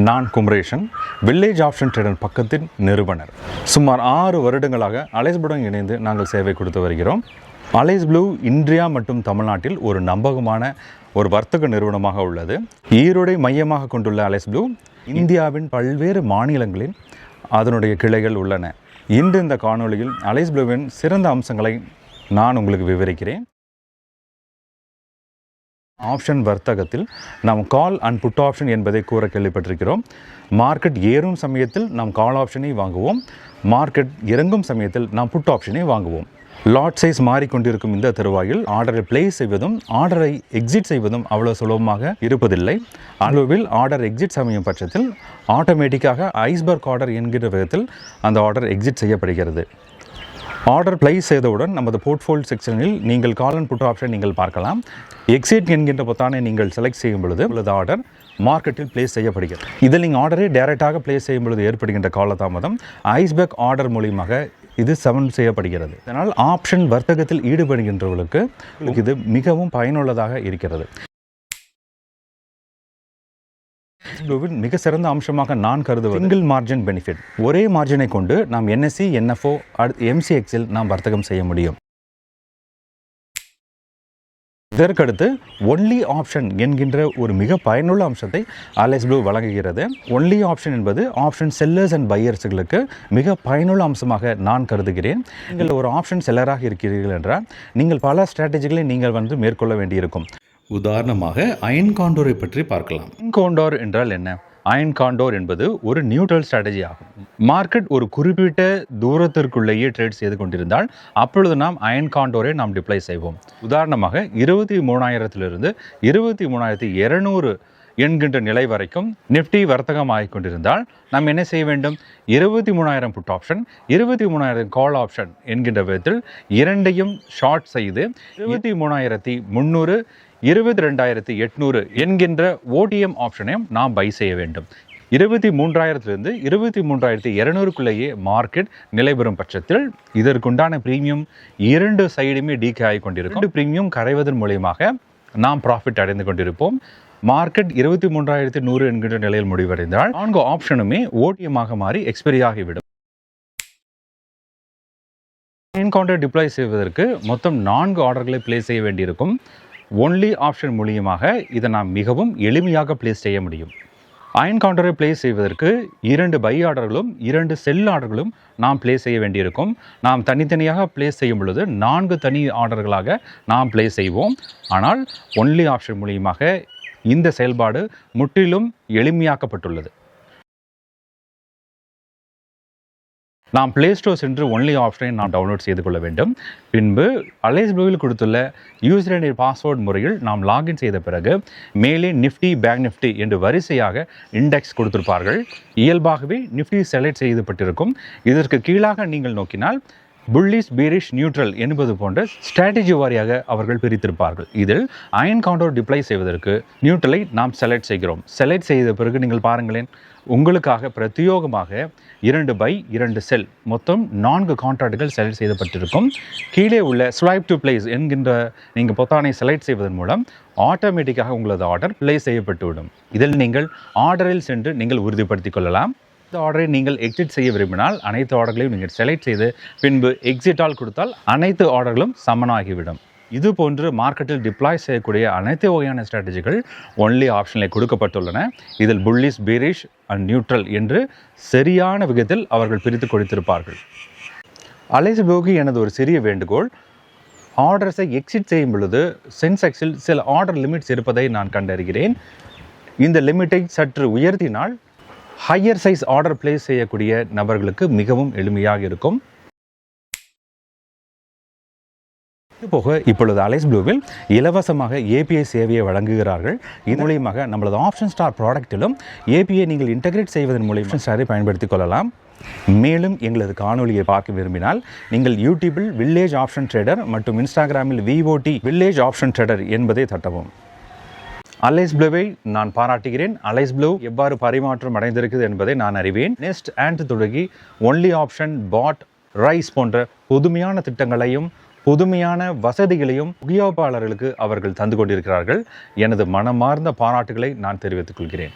நான் Kumaresan, village option trader பக்கத்தின் நிறுவனர். சுமார் 6 வருடங்களாக அலைஸ் ப்ளூவுடன் இணைந்து நாங்கள் சேவை கொடுத்து வருகிறோம். அலைஸ் ப்ளூ இந்தியா மற்றும் தமிழ்நாட்டில் ஒரு நம்பகமான ஒரு வர்த்தக நிறுவனமாக உள்ளது. ஈரோடை மையமாக கொண்டுள்ள அலைஸ் ப்ளூ இந்தியாவின் பல்வேறு மாநிலங்களில் அதனுடைய கிளைகள் உள்ளன. இன்று இந்த காணொளியில் அலைஸ் ப்ளூவின் சிறந்த அம்சங்களை நான் உங்களுக்கு விவரிக்கிறேன். ஆப்ஷன் வர்த்தகத்தில் நாம் கால் அண்ட் புட் ஆப்ஷன் என்பதை கூற கேள்விப்பட்டிருக்கிறோம். மார்க்கெட் ஏறும் சமயத்தில் நாம் கால் ஆப்ஷனை வாங்குவோம், மார்க்கெட் இறங்கும் சமயத்தில் நாம் புட் ஆப்ஷனை வாங்குவோம். லாட் சைஸ் மாறிக்கொண்டிருக்கும் இந்த தருவாயில் ஆர்டரை பிளேஸ் செய்வதும் ஆர்டரை எக்ஸிட் செய்வதும் அவ்வளோ சுலபமாக இருப்பதில்லை. அளவில் ஆர்டர் எக்ஸிட் சமயம் பட்சத்தில் ஆட்டோமேட்டிக்காக ஐஸ்பர்க் ஆர்டர் என்கிற விதத்தில் அந்த ஆர்டர் எக்ஸிட் செய்யப்படுகிறது. ஆர்டர் பிளேஸ் செய்தவுடன் நமது போர்ட்ஃபோலியோ செக்ஷனில் நீங்கள் கால் அண்ட் புட் ஆப்ஷன் நீங்கள் பார்க்கலாம். எக்ஸிட் என்கின்ற பொத்தானை நீங்கள் செலக்ட் செய்யும் பொழுது உள்ளது ஆர்டர் மார்க்கெட்டில் பிளேஸ் செய்யப்படுகிறது. இதில் நீங்கள் ஆர்டரை டைரெக்டாக பிளேஸ் செய்யும் பொழுது ஏற்படுகின்ற காலதாமதம் ஐஸ்பர்க் ஆர்டர் மூலியமாக இது சமன் செய்யப்படுகிறது. இதனால் ஆப்ஷன் வர்த்தகத்தில் ஈடுபடுகின்றவர்களுக்கு இது மிகவும் பயனுள்ளதாக இருக்கிறது. ப்ளூவின் மிக சிறந்த அம்சமாக நான் கருதுவது சிங்கிள் மார்ஜின் பெனிஃபிட். ஒரே மார்ஜினை கொண்டு நாம் NSE, NFO, MCXல் நாம் வர்த்தகம் செய்ய முடியும். இதற்கடுத்து ஒன்லி ஆப்ஷன் என்கின்ற ஒரு மிக பயனுள்ள அம்சத்தை அலைஸ் ப்ளூ வழங்குகிறது. ஒன்லி ஆப்ஷன் என்பது ஆப்ஷன் செல்லர்ஸ் அண்ட் பையர்ஸுகளுக்கு மிக பயனுள்ள அம்சமாக நான் கருதுகிறேன். நீங்கள் ஒரு ஆப்ஷன் செல்லராக இருக்கிறீர்கள் என்றால் நீங்கள் பல ஸ்ட்ராட்டஜிகளை நீங்கள் மேற்கொள்ள வேண்டியிருக்கும். உதாரணமாக அயன் காண்டோரை பற்றி பார்க்கலாம். அயன் காண்டோர் என்றால் என்ன? அயன் காண்டோர் என்பது ஒரு நியூட்ரல் ஸ்ட்ராட்டஜி ஆகும். மார்க்கெட் ஒரு குறிப்பிட்ட தூரத்திற்குள்ளேயே ட்ரேட் செய்து கொண்டிருந்தால் அப்பொழுது நாம் அயன் காண்டோரை நாம் டிப்ளை செய்வோம். உதாரணமாக 23,000 23,200 என்கின்ற நிலை வரைக்கும் நிஃப்டி வர்த்தகம் ஆகிக் கொண்டிருந்தால் நாம் என்ன செய்ய வேண்டும்? 23,000 புட் ஆப்ஷன், 23,000 கால் ஆப்ஷன் என்கின்ற விதத்தில் இரண்டையும் ஷார்ட் செய்து 23,300 22,800 என்கின்ற OTM ஆப்ஷனையும் நாம் பை செய்ய வேண்டும். 23,000 23,200 மார்க்கெட் நிலைபெறும் பட்சத்தில் இதற்குண்டான பிரீமியம் இரண்டு சைடுமே டீகே ஆகி கொண்டிருக்கும். பிரீமியம் கரைவதன் மூலியமாக நாம் ப்ராஃபிட் அடைந்து கொண்டிருப்போம். மார்க்கெட் 23,100 என்கின்ற நிலையில் முடிவடைந்தால் 4 ஆப்ஷனுமே OTM ஆக மாறி எக்ஸ்பைரி ஆகிவிடும். அயன் கவுண்டர் டிப்ளாய் செய்வதற்கு மொத்தம் 4 ஆர்டர்களை பிளேஸ் செய்ய வேண்டியிருக்கும். ஒன்லி ஆப்ஷன் மூலியமாக இதை நாம் மிகவும் எளிமையாக பிளேஸ் செய்ய முடியும். அயன் கவுண்டரை பிளேஸ் செய்வதற்கு 2 பை ஆர்டர்களும் 2 செல் ஆர்டர்களும் நாம் பிளேஸ் செய்ய வேண்டியிருக்கும். நாம் தனித்தனியாக பிளேஸ் செய்யும் பொழுது 4 தனி ஆர்டர்களாக நாம் பிளேஸ் செய்வோம். ஆனால் ஒன்லி ஆப்ஷன் மூலியமாக இந்த செயல்பாடு முற்றிலும் எளிமையாக்கப்பட்டுள்ளது. நாம் பிளே ஸ்டோர் சென்று ஒன்லி ஆப்ஷனை நாம் டவுன்லோட் செய்து கொள்ள வேண்டும். பின்பு அலைஸ் ப்ளூவில் கொடுத்துள்ள யூசர் ஐடி பாஸ்வேர்ட் முறையில் நாம் லாகின் செய்த பிறகு மேலே நிஃப்டி, பேங்க் நிஃப்டி என்று வரிசையாக இண்டெக்ஸ் கொடுத்திருப்பார்கள். இயல்பாகவே நிஃப்டி செலக்ட் செய்யப்பட்டிருக்கும். இதற்கு கீழாக நீங்கள் நோக்கினால் புல்லிஷ், பீரிஷ், நியூட்ரல் என்பது போன்ற ஸ்ட்ராட்டஜி வாரியாக அவர்கள் பிரித்திருப்பார்கள். இதில் அயன் கவுண்டர் டிப்ளை செய்வதற்கு நியூட்ரலை நாம் செலக்ட் செய்கிறோம். செலக்ட் செய்த பிறகு நீங்கள் பாருங்களேன், உங்களுக்காக பிரத்யோகமாக 2 பை 2 செல் மொத்தம் 4 கான்ட்ராக்டுகள் செலக்ட் செய்யப்பட்டிருக்கும். கீழே உள்ள ஸ்வைப் டு பிளேஸ் என்கின்ற நீங்கள் பொத்தானை செலக்ட் செய்வதன் மூலம் ஆட்டோமேட்டிக்காக உங்களது ஆர்டர் பிளேஸ் செய்யப்பட்டுவிடும். இதில் நீங்கள் ஆர்டரில் சென்று நீங்கள் உறுதிப்படுத்திக் கொள்ளலாம். இந்த ஆர்டரை நீங்கள் எக்ஸிட் செய்ய விரும்பினால் அனைத்து ஆர்டர்களையும் நீங்கள் செலக்ட் செய்து பின்பு எக்ஸிட்டால் கொடுத்தால் அனைத்து ஆர்டர்களும் சமனாகிவிடும். இது போன்று மார்க்கெட்டில் டிப்ளாய் செய்யக்கூடிய அனைத்து வகையான ஸ்ட்ராட்டஜிகள் ஒன்லி ஆப்ஷனில் கொடுக்கப்பட்டுள்ளன. இதில் புல்லிஷ், பீரிஷ் அண்ட் நியூட்ரல் என்று சரியான விதத்தில் அவர்கள் பிரித்து கொடுத்திருப்பார்கள். அலைஸ் ப்ளூவுக்கு எனது ஒரு சிறிய வேண்டுகோள், ஆர்டர்ஸை எக்ஸிட் செய்யும் பொழுது சென்செக்ஸில் சில ஆர்டர் லிமிட்ஸ் இருப்பதை நான் கண்டறிகிறேன். இந்த லிமிட்டை சற்று உயர்த்தினால் ஹையர் சைஸ் ஆர்டர் பிளேஸ் செய்யக்கூடிய நபர்களுக்கு மிகவும் எளிமையாக இருக்கும். இதுபோக இப்பொழுது அலைஸ் ப்ளூவில் இலவசமாக API சேவையை வழங்குகிறார்கள். இது மூலியமாக நம்மளது ஆப்ஷன் ஸ்டார் ப்ராடக்ட்டிலும் API நீங்கள் இன்டகிரேட் செய்வதன் மூலம் ஆப்ஷன் ஸ்டாரை பயன்படுத்திக் கொள்ளலாம். மேலும் எங்களது காணொலியை பார்க்க விரும்பினால் நீங்கள் யூடியூபில் வில்லேஜ் ஆப்ஷன் ட்ரேடர் மற்றும் இன்ஸ்டாகிராமில் VOT வில்லேஜ் ஆப்ஷன் ட்ரேடர் என்பதை தட்டவும். அலைஸ் ப்ளூவை நான் பாராட்டுகிறேன். அலைஸ் ப்ளூ எவ்வாறு பரிமாற்றம் அடைந்திருக்குது என்பதை நான் அறிவேன். நெஸ்ட் அண்ட் தொடங்கி ஒன்லி ஆப்ஷன், பாட், ரைஸ் போன்ற புதுமையான திட்டங்களையும் புதுமையான வசதிகளையும் உபயோகிப்பாளர்களுக்கு அவர்கள் தந்து கொண்டிருக்கிறார்கள். எனது மனமார்ந்த பாராட்டுகளை நான் தெரிவித்துக் கொள்கிறேன்.